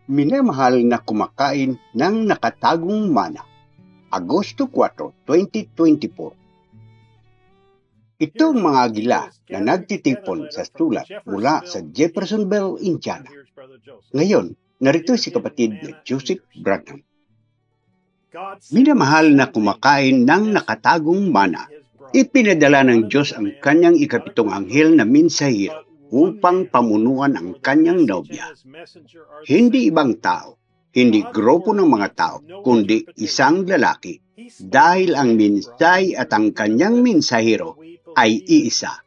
Minamahal na kumakain ng nakatagong mana. Agosto 4, 2024. Ito ang mga agila na nagtitipon sa sulat mula sa Jeffersonville, Indiana. Ngayon, narito si kapatid na Joseph Branham. Minamahal na kumakain ng nakatagong mana. Ipinadala ng Diyos ang kanyang ikapitong anghel na mensahero upang pamunuan ang kanyang nobya. Hindi ibang tao, hindi grupo ng mga tao, kundi isang lalaki, dahil ang mensahe at ang kanyang mensahero ay iisa.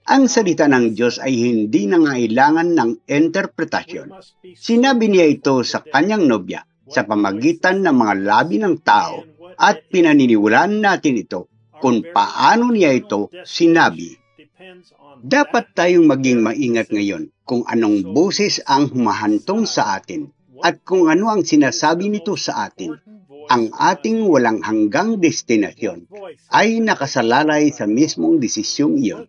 Ang salita ng Diyos ay hindi nangailangan ng interpretasyon. Sinabi niya ito sa kanyang nobya sa pamagitan ng mga labi ng tao at pinaniniwalaan natin ito kung paano niya ito sinabi. Dapat tayong maging maingat ngayon kung anong boses ang humahantong sa atin at kung ano ang sinasabi nito sa atin. Ang ating walang hanggang destinasyon ay nakasalalay sa mismong desisyong iyon.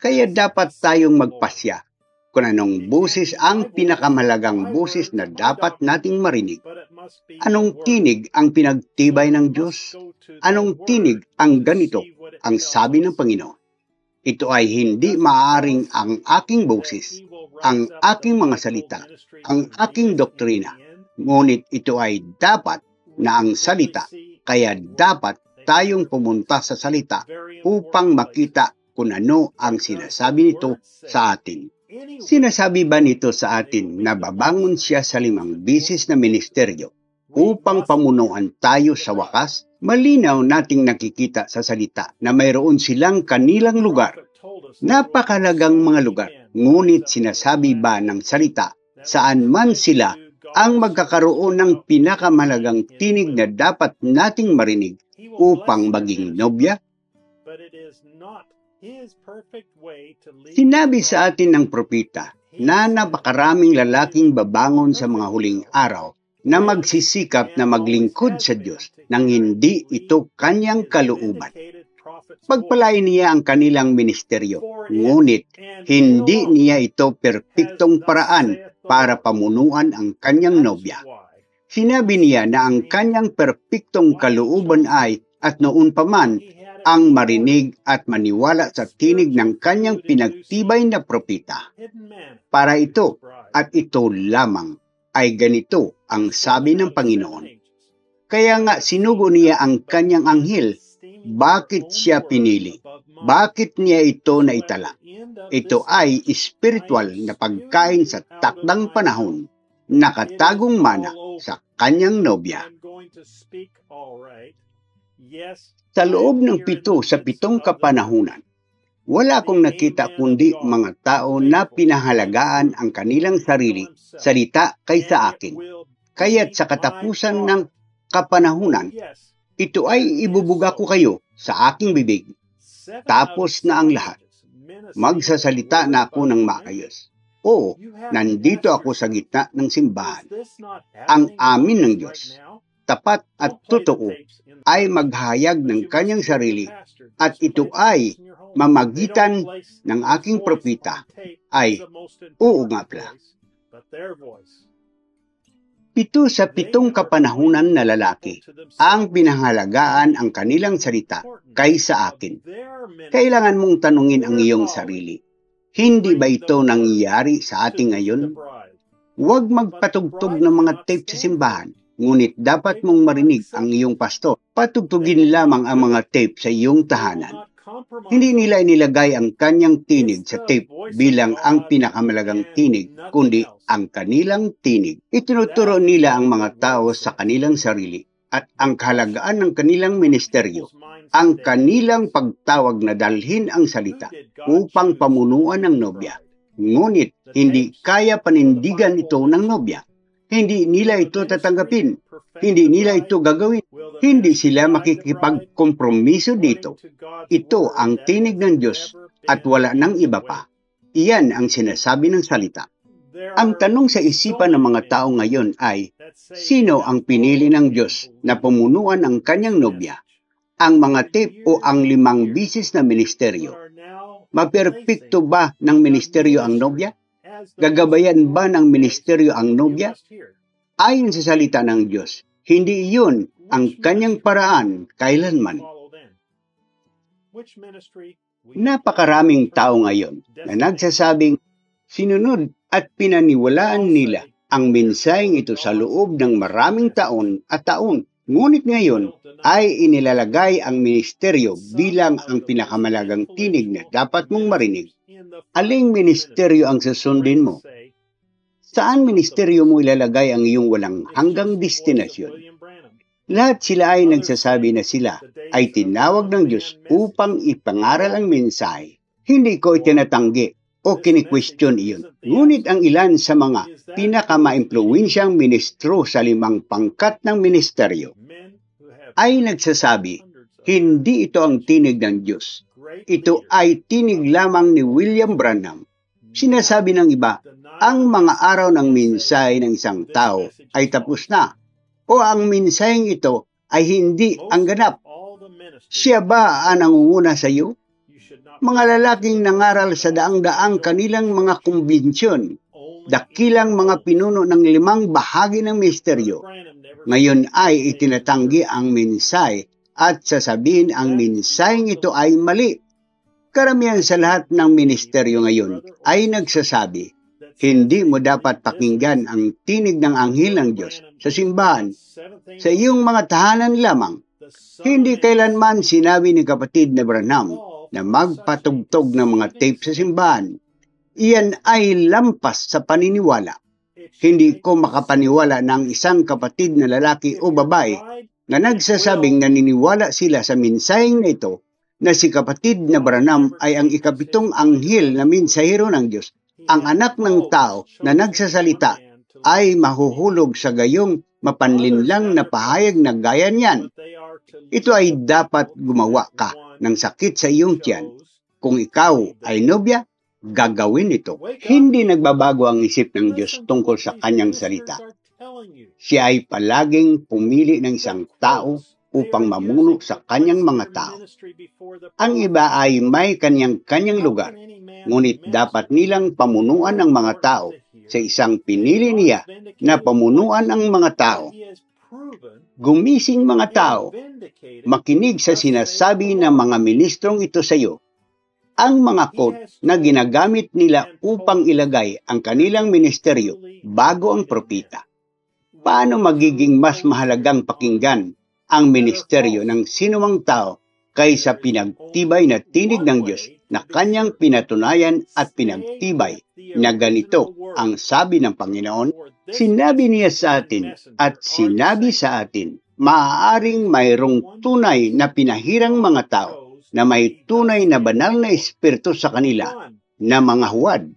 Kaya dapat tayong magpasya kung anong boses ang pinakamalagang boses na dapat nating marinig. Anong tinig ang pinagtibay ng Diyos? Anong tinig ang ganito ang sabi ng Panginoon? Ito ay hindi maaaring ang aking boses, ang aking mga salita, ang aking doktrina. Ngunit ito ay dapat na ang salita, kaya dapat tayong pumunta sa salita upang makita kung ano ang sinasabi nito sa atin. Sinasabi ba nito sa atin na babangon siya sa 5 bisis na ministeryo upang pamunuan tayo sa wakas? Malinaw nating nakikita sa salita na mayroon silang kanilang lugar. Napakalagang mga lugar. Ngunit sinasabi ba ng salita saan man sila ang magkakaroon ng pinakamalagang tinig na dapat nating marinig upang maging nobya? Sinabi sa atin ng propeta na napakaraming lalaking babangon sa mga huling araw na magsisikap na maglingkod sa Diyos nang hindi ito kanyang kalooban. Pagpalain niya ang kanilang ministeryo, ngunit hindi niya ito perpektong paraan para pamunuan ang kanyang nobya. Sinabi niya na ang kanyang perpektong kalooban ay, at noon pa man, ang marinig at maniwala sa tinig ng kanyang pinagtibay na propeta. Para ito, at ito lamang, ay ganito ang sabi ng Panginoon. Kaya nga sinugo niya ang kanyang anghel. Bakit siya pinili? Bakit niya ito naitala? Ito ay espiritual na pagkain sa takdang panahon, nakatagong mana sa kanyang nobya. Sa loob ng 7 sa 7 kapanahunan, wala akong nakita kundi mga tao na pinahalagaan ang kanilang sarili, salita kaysa akin. Kaya't sa katapusan ng kapanahunan, ito ay ibubuga ko kayo sa aking bibig. Tapos na ang lahat. Magsasalita na ako ng maayos. Oo, nandito ako sa gitna ng simbahan. Ang amin ng Diyos, tapat at totoo, ay maghayag ng kanyang sarili at ito ay mamagitan ng aking propeta ay oo nga pala. 7 sa 7 kapanahunan na lalaki ang pinahalagaan ang kanilang salita kaysa akin. Kailangan mong tanungin ang iyong sarili. Hindi ba ito nangyayari sa atin ngayon? Huwag magpatugtog ng mga tape sa simbahan, ngunit dapat mong marinig ang iyong pastor. Patugtugin lamang ang mga tape sa iyong tahanan. Hindi nila inilagay ang kanyang tinig sa tape bilang ang pinakamalagang tinig, kundi ang kanilang tinig. Itinuturo nila ang mga tao sa kanilang sarili at ang kahalagaan ng kanilang ministeryo, ang kanilang pagtawag na dalhin ang salita upang pamunuan ng nobya. Ngunit hindi kaya panindigan ito ng nobya. Hindi nila ito tatanggapin. Hindi nila ito gagawin. Hindi sila makikipagkompromiso dito. Ito ang tinig ng Diyos at wala nang iba pa. Iyan ang sinasabi ng salita. Ang tanong sa isipan ng mga tao ngayon ay, sino ang pinili ng Diyos na pamunuan ang kanyang nobya? Ang mga tape o ang 5 bisis na ministeryo? Maperpekto ba ng ministeryo ang nobya? Gagabayan ba ng ministeryo ang nobya? Ayon sa salita ng Diyos, hindi iyon ang kanyang paraan kailanman. Napakaraming tao ngayon na nagsasabing sinunod at pinaniwalaan nila ang mensaheng ito sa loob ng maraming taon at taon. Ngunit ngayon ay inilalagay ang ministeryo bilang ang pinakamalagang tinig na dapat mong marinig. Aling ministeryo ang susundin mo? Saan ministeryo mo ilalagay ang iyong walang hanggang destinasyon? Lahat sila ay nagsasabi na sila ay tinawag ng Diyos upang ipangaral ang mensahe. Hindi ko itinatanggi o kini-question iyon. Ngunit ang ilan sa mga pinakamaimpluwensyang ministro sa 5 pangkat ng ministeryo ay nagsasabi, hindi ito ang tinig ng Diyos. Ito ay tinig lamang ni William Branham. Sinasabi ng iba, ang mga araw ng mensahe ng isang tao ay tapos na o ang mensaheng ito ay hindi ang ganap. Siya ba ang nangunguna sa iyo? Mga lalaking nangaral sa daang-daang kanilang mga kumbensyon, dakilang mga pinuno ng 5 bahagi ng misteryo, ngayon ay itinatanggi ang mensahe at sasabihin ang mensaheng ito ay mali. Karamihan sa lahat ng ministeryo ngayon ay nagsasabi, hindi mo dapat pakinggan ang tinig ng anghel ng Diyos sa simbahan, sa iyong mga tahanan lamang. Hindi kailanman sinabi ni kapatid na Branham na magpatugtog ng mga tape sa simbahan. Iyan ay lampas sa paniniwala. Hindi ko makapaniwala ng isang kapatid na lalaki o babae na nagsasabing naniniwala sila sa mensaheng na ito na si kapatid na Branham ay ang ika-7 anghel na mensahero ng Diyos. Ang anak ng tao na nagsasalita ay mahuhulog sa gayong mapanlinlang na pahayag na gaya niyan. Ito ay dapat gumawa ka ng sakit sa iyong tiyan. Kung ikaw ay nobya, gagawin ito. Hindi nagbabago ang isip ng Diyos tungkol sa kanyang salita. Siya ay palaging pumili ng isang tao upang mamuno sa kanyang mga tao. Ang iba ay may kanyang lugar, ngunit dapat nilang pamunuan ang mga tao sa isang pinili niya na pamunuan ang mga tao. Gumising mga tao, makinig sa sinasabi ng mga ministrong ito sa iyo. Ang mga quote na ginagamit nila upang ilagay ang kanilang ministeryo bago ang propeta. Paano magiging mas mahalagang pakinggan ang ministeryo ng sinumang tao kaysa pinagtibay na tinig ng Diyos na kanyang pinatunayan at pinagtibay na ganito ang sabi ng Panginoon? Sinabi niya sa atin at sinabi sa atin, maaaring mayroong tunay na pinahirang mga tao na may tunay na banal na espiritu sa kanila na mga huwad.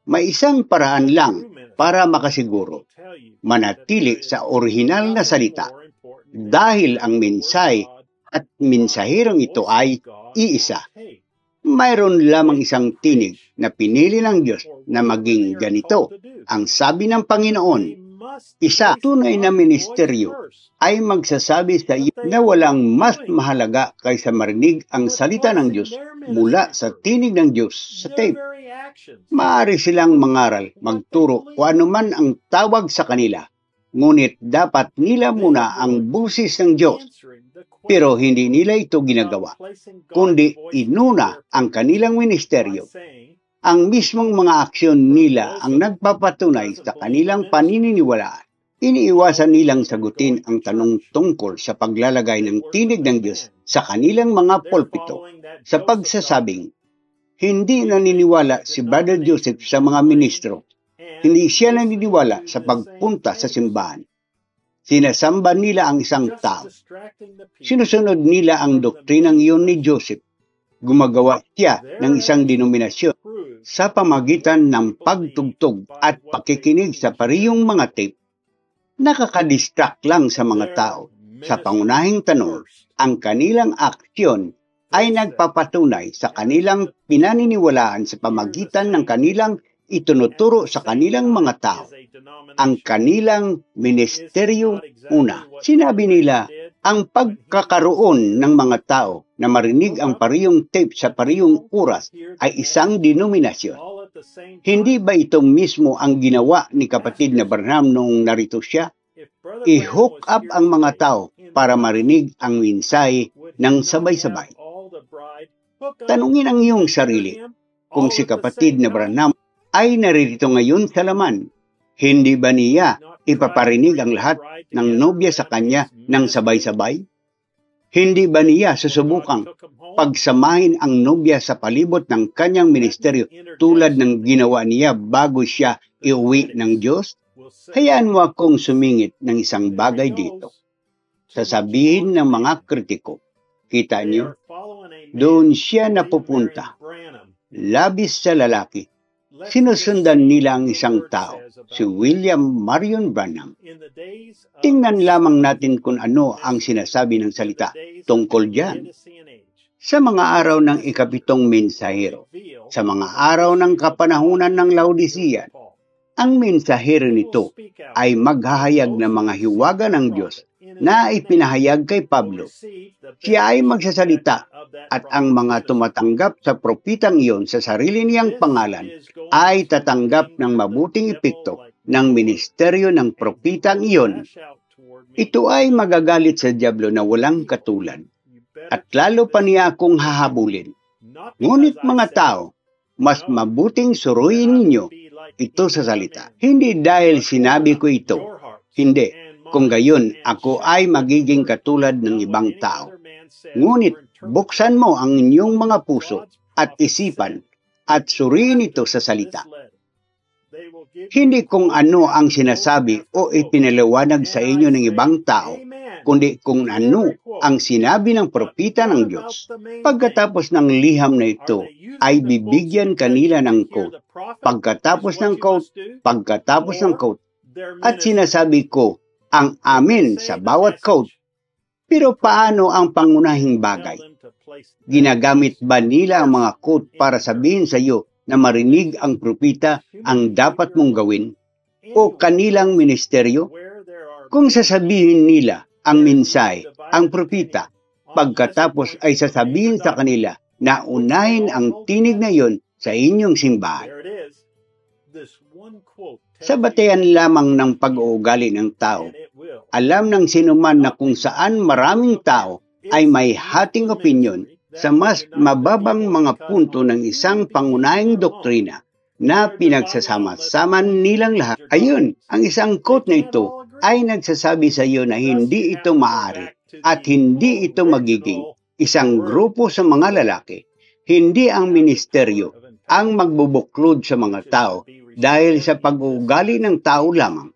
May isang paraan lang para makasiguro, manatili sa orihinal na salita. Dahil ang mensahe at mensahirong ito ay iisa. Mayroon lamang isang tinig na pinili ng Diyos na maging ganito. Ang sabi ng Panginoon, isa tunay na ministeryo ay magsasabi sa iyo na walang mas mahalaga kaysa marinig ang salita ng Diyos mula sa tinig ng Diyos sa tape. Maaari silang mangaral, magturo o anuman ang tawag sa kanila. Ngunit dapat nila muna ang busis ng Diyos. Pero hindi nila ito ginagawa, kundi inuna ang kanilang ministeryo. Ang mismong mga aksyon nila ang nagpapatunay sa kanilang paniniwalaan. Iniiwasan nilang sagutin ang tanong tungkol sa paglalagay ng tinig ng Diyos sa kanilang mga pulpito sa pagsasabing, hindi naniniwala si Brother Joseph sa mga ministro. Hindi siya naniniwala sa pagpunta sa simbahan. Sinasamba nila ang isang tao. Sinusunod nila ang doktrinang iyon ni Joseph. Gumagawa siya ng isang denominasyon sa pamagitan ng pagtugtog at pakikinig sa parehong mga tape. Nakakadistract lang sa mga tao. Sa pangunahing tanong, ang kanilang aksyon ay nagpapatunay sa kanilang pinaniniwalaan sa pamagitan ng kanilang itinuturo sa kanilang mga tao. Ang kanilang ministeryo una. Sinabi nila, ang pagkakaroon ng mga tao na marinig ang parehong tape sa parehong oras ay isang denominasyon. Hindi ba ito mismo ang ginawa ni kapatid na Branham noong narito siya? I-hook up ang mga tao para marinig ang mensahe ng sabay-sabay. Tanungin ang iyong sarili, kung si kapatid na Branham ay naririto ngayon sa laman, hindi ba niya ipaparinig ang lahat ng nobya sa kanya ng sabay-sabay? Hindi ba niya susubukang pagsamahin ang nobya sa palibot ng kanyang ministeryo tulad ng ginawa niya bago siya iuwi ng Diyos? Hayaan mo akong sumingit ng isang bagay dito. Sasabihin ng mga kritiko, kita niyo, doon siya napupunta. Labis sa lalaki. Sinusundan nila ang isang tao, si William Marion Branham. Tingnan lamang natin kung ano ang sinasabi ng salita tungkol diyan. Sa mga araw ng ikapitong mensahero, sa mga araw ng kapanahunan ng Laodicean, ang mensahero nito ay maghahayag ng mga hiwaga ng Diyos na ipinahayag kay Pablo. Siya ay magsasalita at ang mga tumatanggap sa propitang iyon sa sarili niyang pangalan ay tatanggap ng mabuting epekto ng ministeryo ng propitang iyon. Ito ay magagalit sa dyablo na walang katulad at lalo pa niya akong hahabulin. Ngunit mga tao, mas mabuting suruin ninyo ito sa salita. Hindi dahil sinabi ko ito. Hindi. Kung gayon, ako ay magiging katulad ng ibang tao. Ngunit, buksan mo ang inyong mga puso at isipan at suriin ito sa salita. Hindi kung ano ang sinasabi o ipinaliwanag sa inyo ng ibang tao, kundi kung ano ang sinabi ng propita ng Diyos. Pagkatapos ng liham na ito, ay bibigyan kanila ng quote. Pagkatapos ng quote, at sinasabi ko ang amen sa bawat quote. Pero paano ang pangunahing bagay? Ginagamit ba nila ang mga quote para sabihin sa iyo na marinig ang propita ang dapat mong gawin? O kanilang ministeryo? Kung sasabihin nila ang mensahe, ang propita, pagkatapos ay sasabihin sa kanila na unahin ang tinig na iyon sa inyong simbahan. Sa batayan lamang ng pag-uugali ng tao, alam ng sinuman na kung saan maraming tao ay may hating opinyon sa mas mababang mga punto ng isang pangunahing doktrina na pinagsasama-sama nilang lahat. Ayun, ang isang quote na ito ay nagsasabi sa iyo na hindi ito maaari at hindi ito magiging isang grupo sa mga lalaki. Hindi ang ministeryo ang magbubuklod sa mga tao dahil sa pag-uugali ng tao lamang.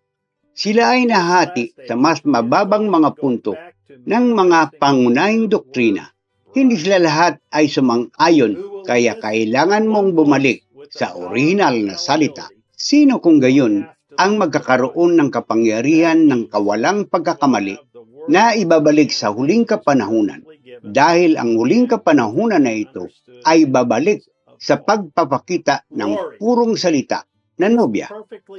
Sila ay nahati sa mas mababang mga punto ng mga pangunahing doktrina. Hindi sila lahat ay sumang-ayon, kaya kailangan mong bumalik sa orihinal na salita. Sino kung gayon ang magkakaroon ng kapangyarihan ng kawalang pagkakamali na ibabalik sa huling kapanahunan? Dahil ang huling kapanahunan na ito ay babalik sa pagpapakita ng purong salita na nobya.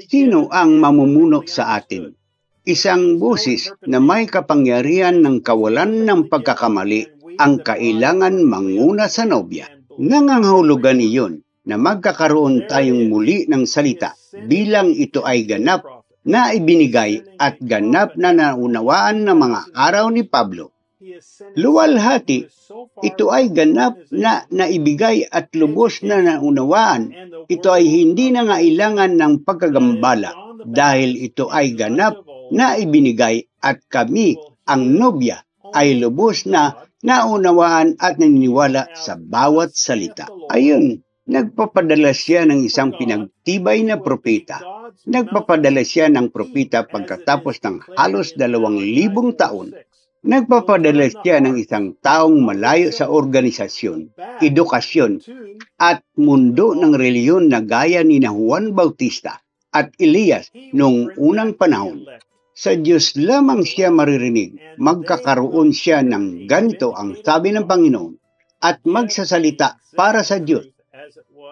Sino ang mamumuno sa atin? Isang busis na may kapangyarihan ng kawalan ng pagkakamali ang kailangan manguna sa nobya. Nangangahulugan iyon na magkakaroon tayong muli ng salita bilang ito ay ganap na ibinigay at ganap na naunawaan ng mga araw ni Pablo. Luwalhati, ito ay ganap na naibigay at lubos na naunawaan. Ito ay hindi nangailangan ng pagkagambala dahil ito ay ganap na ibinigay at kami, ang nobya, ay lubos na naunawaan at naniniwala sa bawat salita. Ayun, nagpapadala siya ng isang pinagtibay na propeta. Nagpapadala siya ng propeta pagkatapos ng halos 2,000 taon. Nagpapadala siya ng isang taong malayo sa organisasyon, edukasyon, at mundo ng reliyon na gaya ni Juan Bautista at Elias noong unang panahon. Sa Diyos lamang siya maririnig, magkakaroon siya ng ganito ang sabi ng Panginoon at magsasalita para sa Diyos.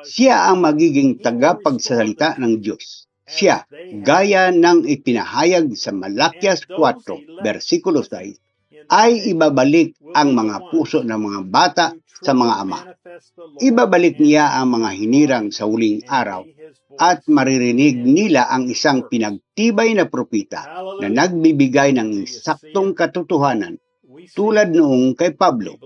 Siya ang magiging tagapagsasalita ng Diyos. Siya, gaya ng ipinahayag sa Malakias 4, versikulo 6, ay ibabalik ang mga puso ng mga bata sa mga ama. Ibabalik niya ang mga hinirang sa huling araw at maririnig nila ang isang pinagtibay na propeta na nagbibigay ng saktong katotohanan tulad noong kay Pablo.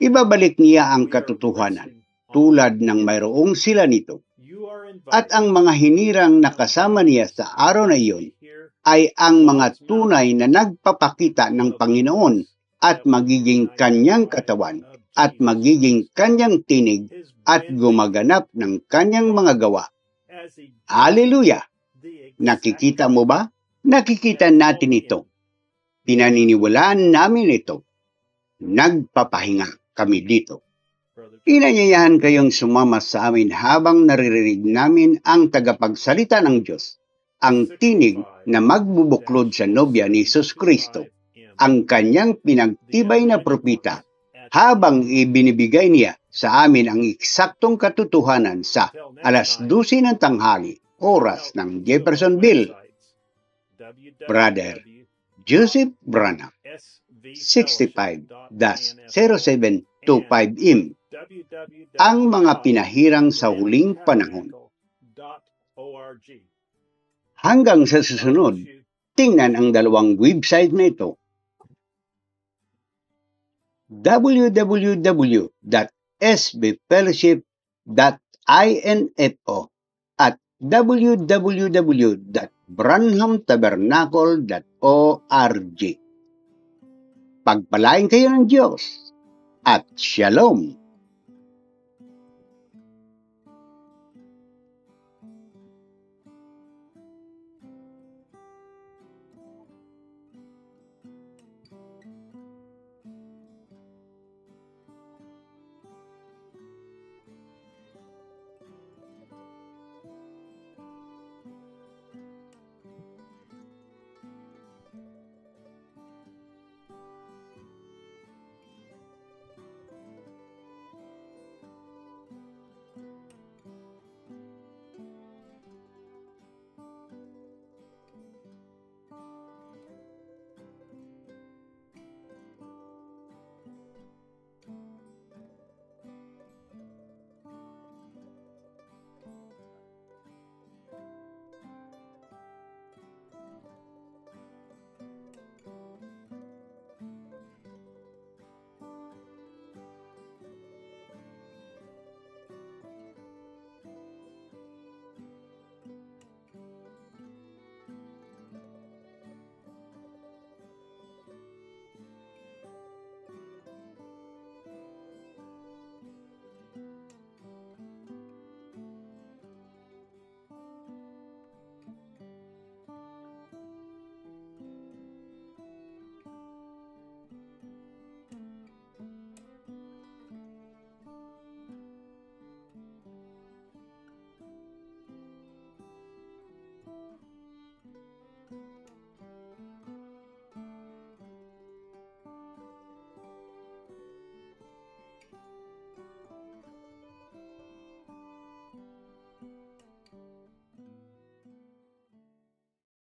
Ibabalik niya ang katotohanan tulad ng mayroong sila nito. At ang mga hinirang nakasama niya sa araw na iyon ay ang mga tunay na nagpapakita ng Panginoon at magiging kanyang katawan at magiging kanyang tinig at gumaganap ng kanyang mga gawa. Hallelujah! Nakikita mo ba? Nakikita natin ito. Pinaniniwalaan namin ito. Nagpapahinga kami dito. Inanyayahan kayong sumama sa amin habang naririnig namin ang tagapagsalita ng Diyos, ang tinig na magbubuklod sa nobya ni Jesus Kristo, ang kanyang pinagtibay na propeta, habang ibinibigay niya sa amin ang eksaktong katotohanan sa 12:00 ng tanghali, oras ng Jeffersonville. Brother Joseph Branham, 65-0725M. Ang mga pinahirang sa huling panahon. Hanggang sa susunod, tingnan ang dalawang website na ito. www.sbfellowship.info at www.branhamtabernacle.org. Pagpalain kayo ng Diyos at Shalom!